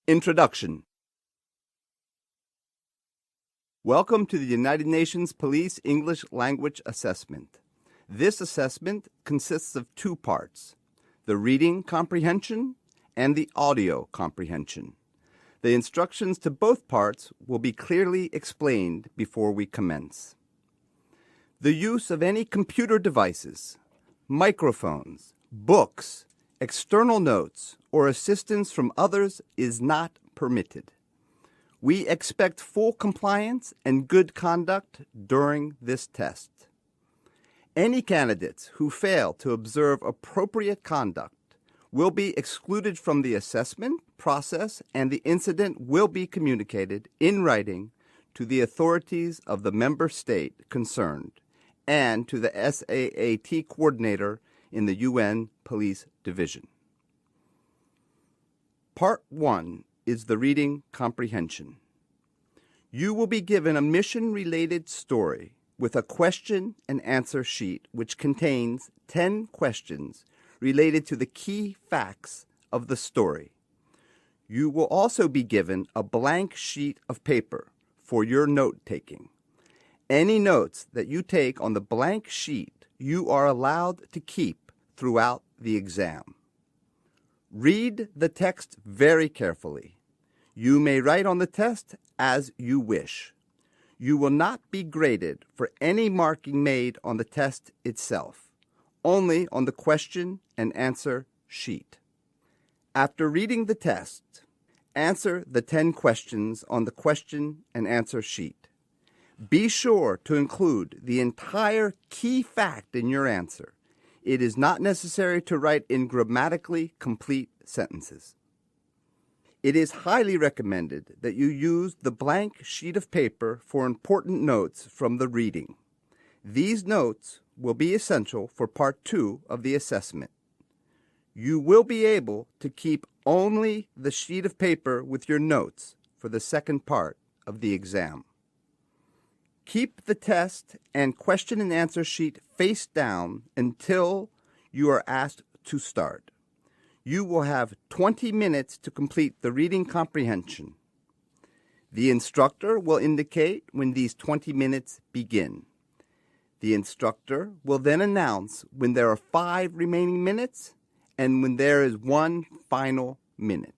Introduction. Welcome to the United Nations Police English Language Assessment. This assessment consists of two parts, the reading comprehension and the audio comprehension. The instructions to both parts will be clearly explained before we commence. The use of any computer devices, microphones, books, external notes, or assistance from others is not permitted. We expect full compliance and good conduct during this test. Any candidates who fail to observe appropriate conduct will be excluded from the assessment process, and the incident will be communicated in writing to the authorities of the member state concerned and to the SAAT coordinator in the UN Police Division. Part 1 is the reading comprehension. You will be given a mission-related story with a question and answer sheet which contains 10 questions related to the key facts of the story. You will also be given a blank sheet of paper for your note-taking. Any notes that you take on the blank sheet you are allowed to keep throughout the exam. Read the text very carefully. You may write on the test as you wish. You will not be graded for any marking made on the test itself, only on the question and answer sheet. After reading the test, answer the 10 questions on the question and answer sheet. Be sure to include the entire key fact in your answer. It is not necessary to write in grammatically complete sentences. It is highly recommended that you use the blank sheet of paper for important notes from the reading. These notes will be essential for Part 2 of the assessment. You will be able to keep only the sheet of paper with your notes for the second part of the exam. Keep the test and question and answer sheet face down until you are asked to start. You will have 20 minutes to complete the reading comprehension. The instructor will indicate when these 20 minutes begin. The instructor will then announce when there are 5 remaining minutes and when there is 1 final minute.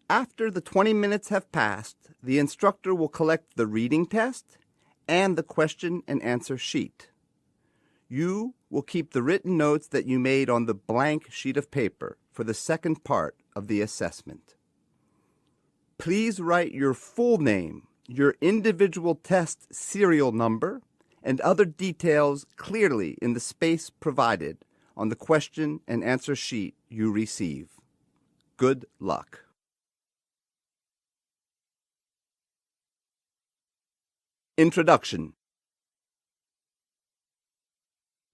After the 20 minutes have passed, the instructor will collect the reading test and the question and answer sheet. You will keep the written notes that you made on the blank sheet of paper for the second part of the assessment. Please write your full name, your individual test serial number, and other details clearly in the space provided on the question and answer sheet you receive. Good luck. Introduction.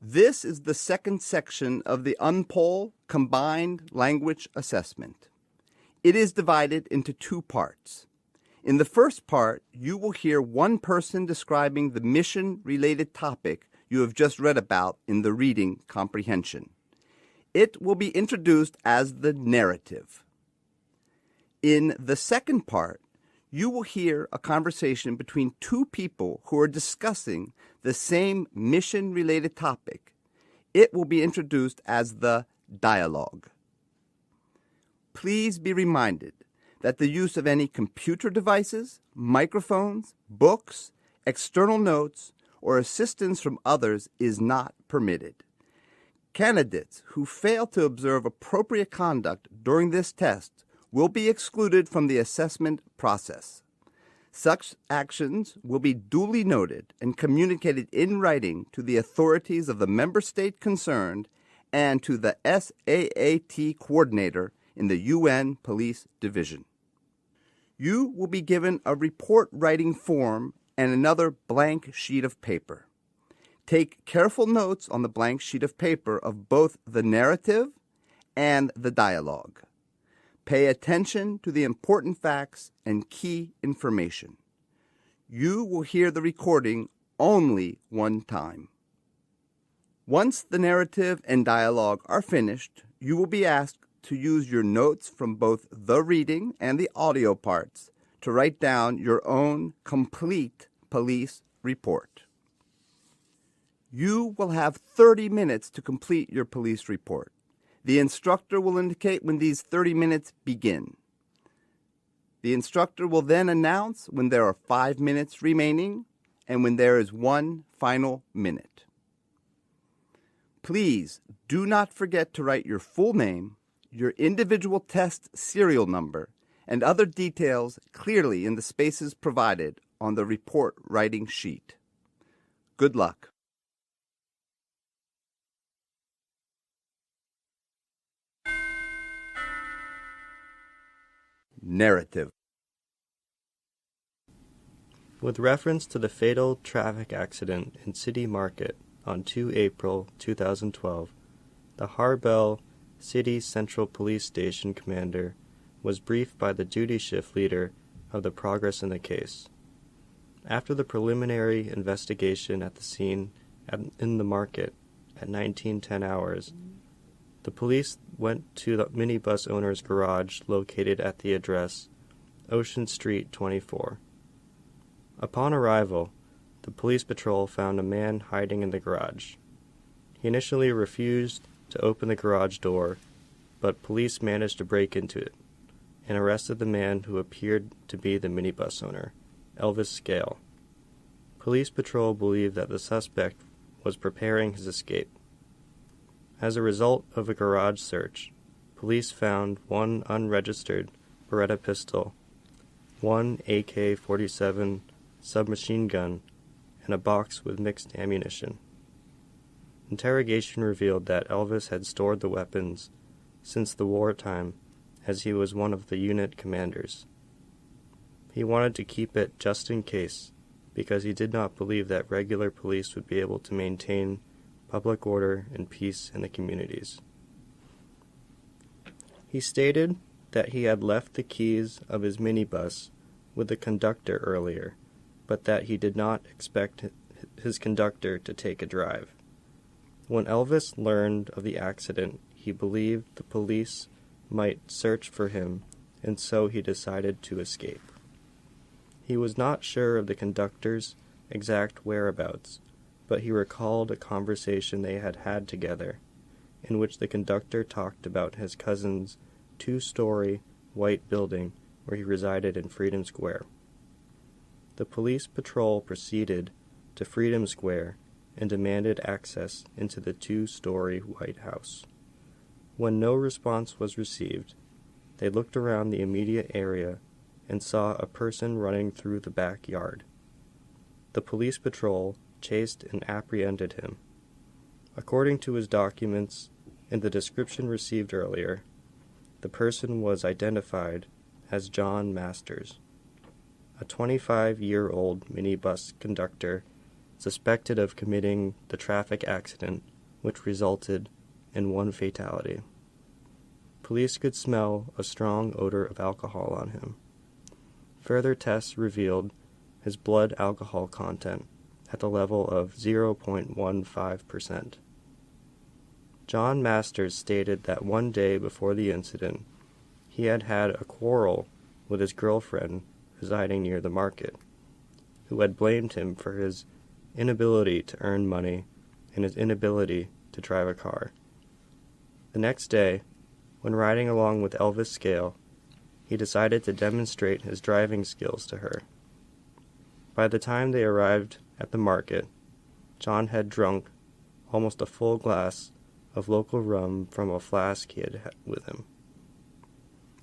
This is the second section of the UNPOL Combined Language Assessment. It is divided into 2 parts. In the first part, you will hear one person describing the mission-related topic you have just read about in the reading comprehension. It will be introduced as the narrative. In the second part, you will hear a conversation between 2 people who are discussing the same mission-related topic. It will be introduced as the dialogue. Please be reminded that the use of any computer devices, microphones, books, external notes, or assistance from others is not permitted. Candidates who fail to observe appropriate conduct during this test will be excluded from the assessment process. Such actions will be duly noted and communicated in writing to the authorities of the member state concerned and to the SAAT coordinator in the UN Police Division. You will be given a report writing form and another blank sheet of paper. Take careful notes on the blank sheet of paper of both the narrative and the dialogue. Pay attention to the important facts and key information. You will hear the recording only one time. Once the narrative and dialogue are finished, you will be asked to use your notes from both the reading and the audio parts to write down your own complete police report. You will have 30 minutes to complete your police report. The instructor will indicate when these 30 minutes begin. The instructor will then announce when there are 5 minutes remaining and when there is one final minute. Please do not forget to write your full name, your individual test serial number, and other details clearly in the spaces provided on the report writing sheet. Good luck. Narrative. With reference to the fatal traffic accident in City Market on 2 April 2012, the Harbell City Central Police Station commander was briefed by the duty shift leader of the progress in the case. After the preliminary investigation at the scene in the market at 1910 hours, the police went to the minibus owner's garage located at the address Ocean Street 24. Upon arrival, the police patrol found a man hiding in the garage. He initially refused to open the garage door, but police managed to break into it and arrested the man who appeared to be the minibus owner, Elvis Scale. Police patrol believed that the suspect was preparing his escape. As a result of a garage search, police found one unregistered Beretta pistol, one AK-47 submachine gun, and a box with mixed ammunition. Interrogation revealed that Elvis had stored the weapons since the wartime, as he was one of the unit commanders. He wanted to keep it just in case, because he did not believe that regular police would be able to maintain public order and peace in the communities. He stated that he had left the keys of his minibus with the conductor earlier, but that he did not expect his conductor to take a drive. When Elvis learned of the accident, he believed the police might search for him, and so he decided to escape. He was not sure of the conductor's exact whereabouts, but he recalled a conversation they had had together, in which the conductor talked about his cousin's 2-story white building where he resided in Freedom Square. The police patrol proceeded to Freedom Square and demanded access into the 2-story White House. When no response was received, they looked around the immediate area and saw a person running through the backyard. The police patrol chased and apprehended him. According to his documents and the description received earlier, the person was identified as John Masters, a 25-year-old minibus conductor suspected of committing the traffic accident which resulted in one fatality. Police could smell a strong odor of alcohol on him. Further tests revealed his blood alcohol content at the level of 0.15%. John Masters stated that one day before the incident, he had had a quarrel with his girlfriend residing near the market, who had blamed him for his inability to earn money and his inability to drive a car. The next day, when riding along with Elvis Scale, he decided to demonstrate his driving skills to her. By the time they arrived at the market, John had drunk almost a full glass of local rum from a flask he had with him.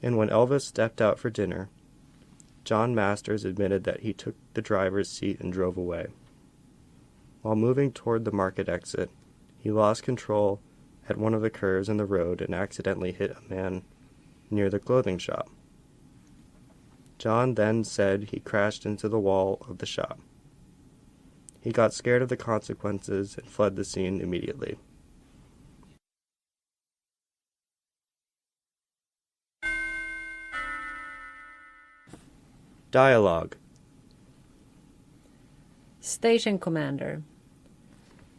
And when Elvis stepped out for dinner, John Masters admitted that he took the driver's seat and drove away. While moving toward the market exit, he lost control at one of the curves in the road and accidentally hit a man near the clothing shop. John then said he crashed into the wall of the shop. He got scared of the consequences and fled the scene immediately. Dialogue. Station Commander.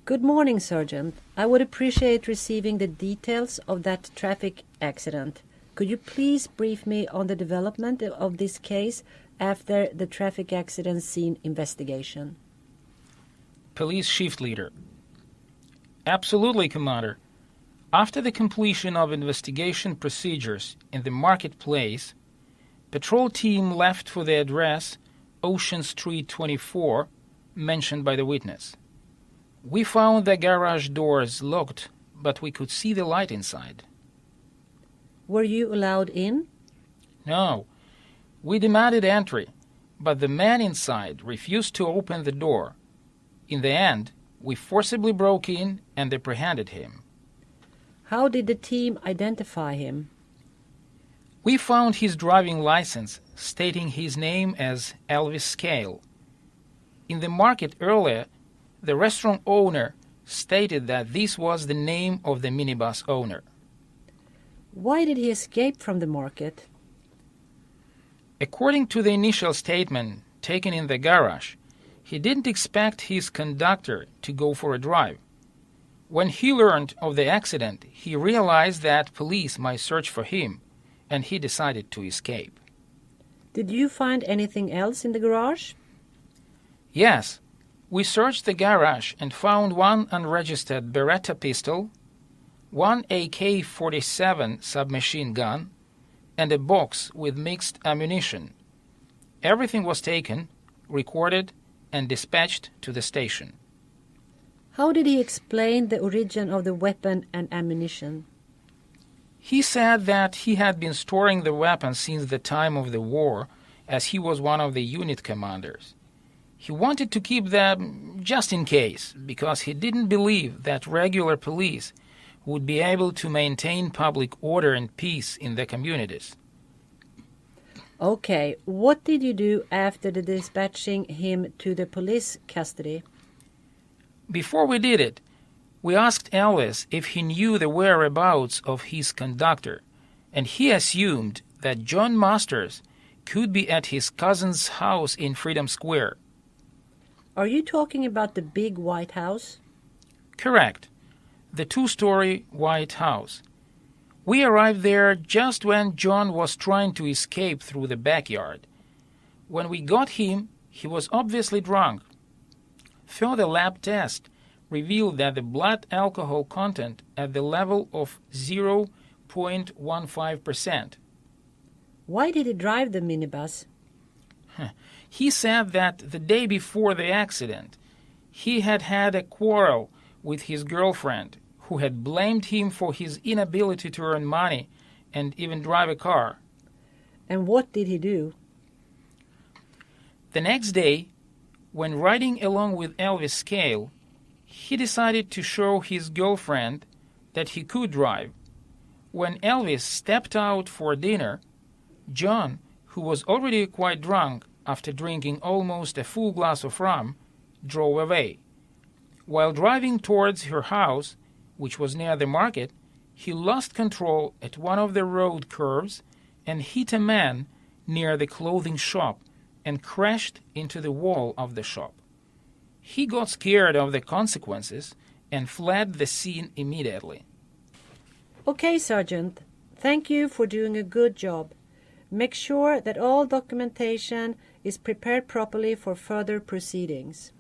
Good morning, Sergeant. I would appreciate receiving the details of that traffic accident. Could you please brief me on the development of this case after the traffic accident scene investigation? Police Shift Leader. Absolutely, Commander. After the completion of investigation procedures in the marketplace, patrol team left for the address Ocean Street 24, mentioned by the witness. We found the garage doors locked, but we could see the light inside. Were you allowed in? No. We demanded entry, but the man inside refused to open the door. In the end, we forcibly broke in and apprehended him. How did the team identify him? We found his driving license stating his name as Elvis Scale. In the market earlier, the restaurant owner stated that this was the name of the minibus owner. Why did he escape from the market? According to the initial statement taken in the garage, he didn't expect his conductor to go for a drive. When he learned of the accident, he realized that police might search for him, and he decided to escape. Did you find anything else in the garage? Yes. We searched the garage and found one unregistered Beretta pistol, one AK-47 submachine gun, and a box with mixed ammunition. Everything was taken, recorded, and dispatched to the station. How did he explain the origin of the weapon and ammunition? He said that he had been storing the weapon since the time of the war, as he was one of the unit commanders. He wanted to keep them just in case, because he didn't believe that regular police would be able to maintain public order and peace in the communities. Okay, what did you do after the dispatching him to the police custody? Before we did it, we asked Elvis if he knew the whereabouts of his conductor, and he assumed that John Masters could be at his cousin's house in Freedom Square. Are you talking about the big white house? Correct. The 2-story white house. We arrived there just when John was trying to escape through the backyard. When we got him, he was obviously drunk. Further lab test revealed that the blood alcohol content at the level of 0.15%. Why did he drive the minibus? He said that the day before the accident, he had had a quarrel with his girlfriend, who had blamed him for his inability to earn money and even drive a car. And what did he do? The next day, when riding along with Elvis Scale, he decided to show his girlfriend that he could drive. When Elvis stepped out for dinner, John, who was already quite drunk after drinking almost a full glass of rum, drove away. While driving towards her house, which was near the market, he lost control at one of the road curves and hit a man near the clothing shop and crashed into the wall of the shop. He got scared of the consequences and fled the scene immediately. Okay, Sergeant. Thank you for doing a good job. Make sure that all documentation is prepared properly for further proceedings.